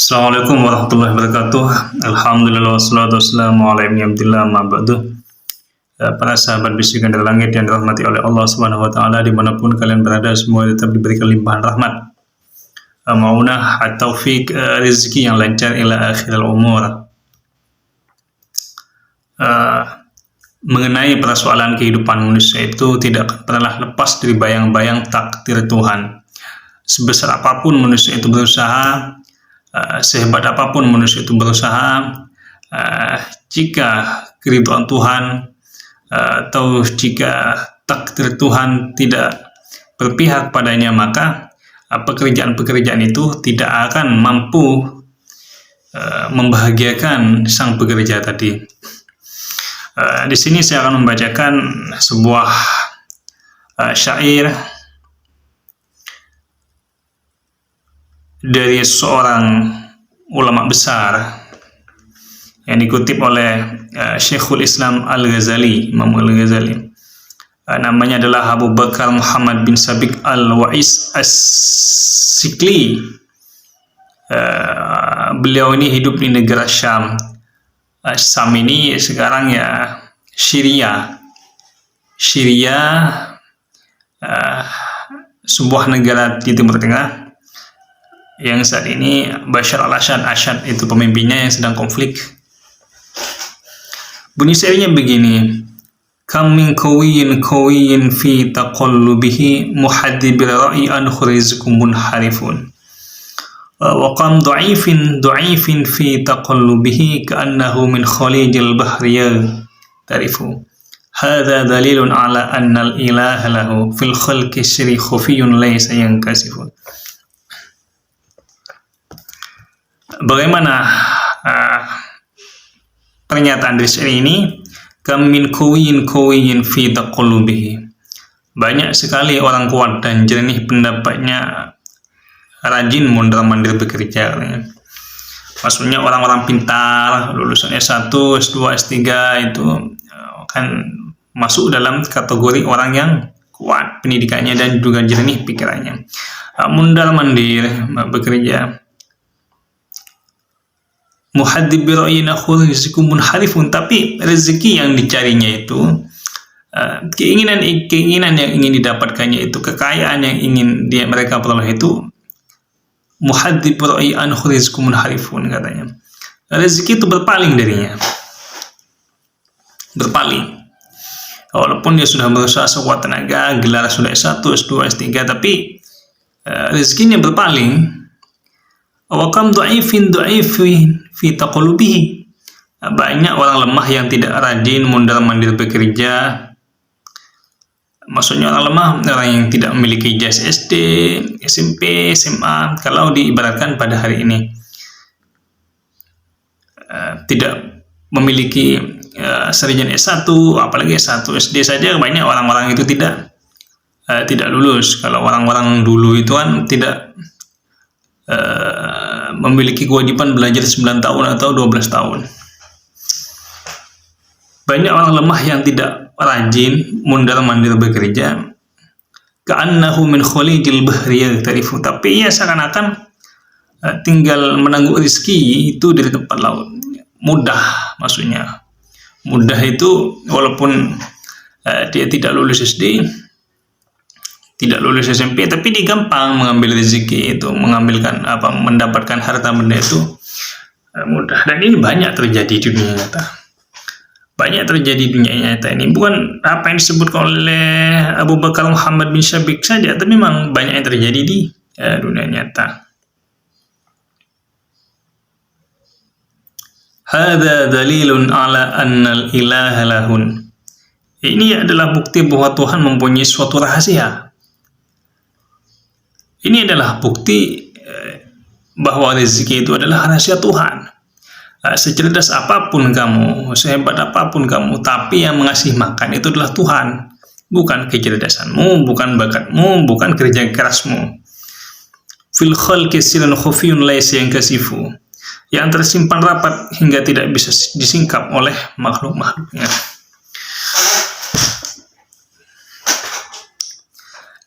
Assalamualaikum warahmatullahi wabarakatuh. Alhamdulillah wassalatu wassalamu ala ibni abdillah amma ba'du. Para sahabat bisikan dari langit yang dirahmati oleh Allah Subhanahu wa taala, dimanapun kalian berada, semua tetap diberikan limpahan rahmat, maunah, at-taufik, rezeki yang lancar ila akhiril umur. Mengenai persoalan kehidupan manusia itu tidak pernah lepas dari bayang-bayang takdir Tuhan. Sebesar apapun manusia itu berusaha, sehebat apapun manusia itu berusaha, jika keridhaan Tuhan atau jika takdir Tuhan tidak berpihak padanya, maka pekerjaan-pekerjaan itu tidak akan mampu membahagiakan sang pekerja tadi. Di sini saya akan membacakan sebuah syair dari seorang ulama besar yang dikutip oleh Syekhul Islam Al-Ghazali, Imam Al-Ghazali. Namanya adalah Abu Bakar Muhammad bin Sabiq Al-Wa'is As-Sikli. Beliau ini hidup di negara Syam. Syam ini sekarang ya Syria, sebuah negara di Timur Tengah yang saat ini Bashar al-Assad itu pemimpinnya yang sedang konflik. Bunyi syairnya begini: kam min qawiyyin fi taqallubihi muhaddibir ra'i an khurizkum munharifun wa kam dha'ifin fi taqallubihi ka'annahu min khalijil bahri tarifu hadha dalilun ala anna al-ilaha lahu fil khalqi syri khufiyyun laysa yankasifu. Bagaimana pernyataan dari syair ini? Kam min qawiyyin fi taqallubihi. Banyak sekali orang kuat dan jernih pendapatnya, rajin mondar-mandir bekerja. Maksudnya orang-orang pintar, lulusan S1, S2, S3 itu kan masuk dalam kategori orang yang kuat pendidikannya dan juga jernih pikirannya. Mondar-mandir bekerja. Muhaddibir ra'yina khurizkum munharifun, tapi rezeki yang dicarinya itu, keinginan yang ingin didapatkannya itu, kekayaan yang ingin mereka peroleh itu, muhaddibir ra'yina khurizkum munharifun, katanya. Rezeki itu berpaling darinya. Berpaling. Walaupun dia sudah berusaha sekuat tenaga, gelar sudah S1, S2, S3, tapi rezekinya berpaling. Wa kam dha'ifin fi taqallubihi. Banyak orang lemah yang tidak rajin mondar-mandir bekerja. Maksudnya orang lemah, orang yang tidak memiliki ijazah SD, SMP, SMA. Kalau diibaratkan pada hari ini, tidak memiliki sarjana S1, apalagi S1, SD saja banyak orang-orang itu tidak lulus. Kalau orang-orang dulu itu kan tidak memiliki kewajiban belajar 9 tahun atau 12 tahun. Banyak orang lemah yang tidak rajin mondar-mandir bekerja. Ka'annahu min khalijil bahri tarifu, tapi ia seakan-akan tinggal menangguk rezeki itu dari tempat laut. Mudah, maksudnya. Mudah itu walaupun dia tidak lulus SD, tidak lulus SMP, tapi dia gampang mengambil rezeki itu, mendapatkan harta benda itu mudah. Dan ini banyak terjadi di dunia nyata. Banyak terjadi di dunia nyata ini. Bukan apa yang disebutkan oleh Abu Bakar Muhammad bin Sabiq saja, tapi memang banyak yang terjadi di dunia nyata. Hadza dalilun ala annal ilaha lahun. Ini adalah bukti bahwa Tuhan mempunyai suatu rahasia. Ini adalah bukti bahwa rezeki itu adalah rahasia Tuhan. Secerdas apapun kamu, sehebat apapun kamu, tapi yang mengasih makan itu adalah Tuhan. Bukan kecerdasanmu, bukan bakatmu, bukan kerja kerasmu. Fil khalqi sirrun khufiyyun laysa yankasifu. Yang tersimpan rapat hingga tidak bisa disingkap oleh makhluk-makhluknya.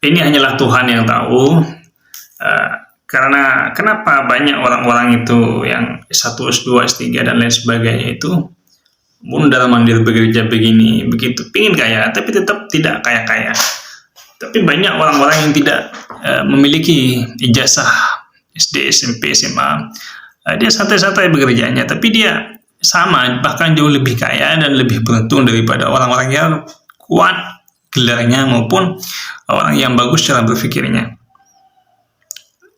Ini hanyalah Tuhan yang tahu Karena kenapa banyak orang-orang itu yang S1, S2, S3 dan lain sebagainya itu mundar mandir bekerja begini begitu, pingin kaya tapi tetap tidak kaya-kaya. Tapi banyak orang-orang yang tidak memiliki ijazah SD, SMP, SMA, dia santai-santai bekerjanya, tapi dia sama bahkan jauh lebih kaya dan lebih beruntung daripada orang-orang yang kuat gelarnya maupun orang yang bagus cara berpikirnya.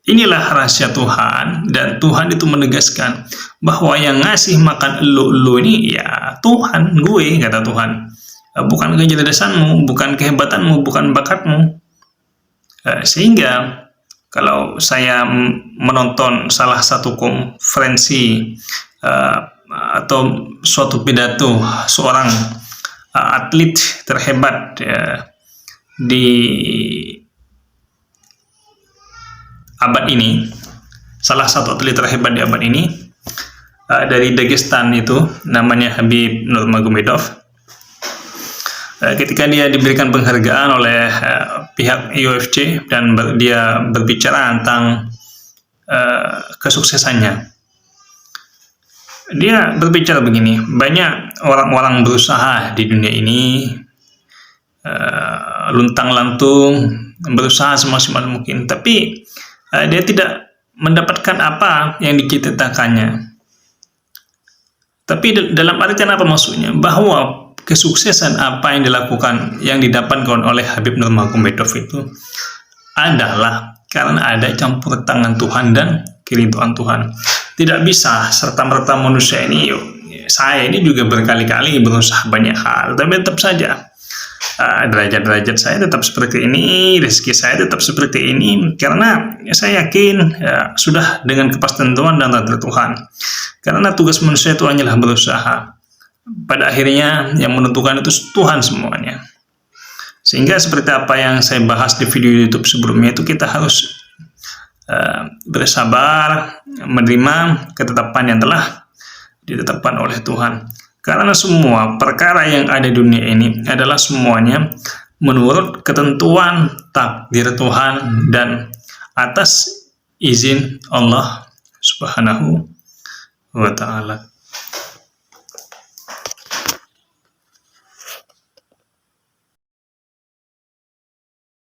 Inilah rahasia Tuhan, dan Tuhan itu menegaskan bahwa yang ngasih makan elu ini ya Tuhan, gue, kata Tuhan. Bukan kecerdasanmu, bukan kehebatanmu, bukan bakatmu. Sehingga kalau saya menonton salah satu konferensi atau suatu pidato seorang atlet terhebat di abad ini, salah satu atlet terhebat di abad ini dari Dagestan itu namanya Khabib Nurmagomedov. Ketika dia diberikan penghargaan oleh pihak UFC dan dia berbicara tentang kesuksesannya, dia berbicara begini, banyak orang-orang berusaha di dunia ini luntang-lantung berusaha semaksimal mungkin, tapi dia tidak mendapatkan apa yang dicita-citakannya. Tapi dalam artian apa maksudnya? Bahwa kesuksesan apa yang dilakukan, yang didapatkan oleh Khabib Nurmagomedov itu adalah karena ada campur tangan Tuhan dan keridhaan Tuhan. Tidak bisa serta-merta manusia ini, saya ini juga berkali-kali berusaha banyak hal, tapi tetap saja derajat-derajat saya tetap seperti ini, rezeki saya tetap seperti ini, karena saya yakin sudah dengan kepastian Tuhan dan takdir Tuhan. Karena tugas manusia itu hanyalah berusaha. Pada akhirnya yang menentukan itu Tuhan semuanya. Sehingga seperti apa yang saya bahas di video YouTube sebelumnya itu, kita harus bersabar menerima ketetapan yang telah ditetapkan oleh Tuhan. Karena semua perkara yang ada di dunia ini adalah semuanya menurut ketentuan takdir Tuhan dan atas izin Allah Subhanahu wa Ta'ala.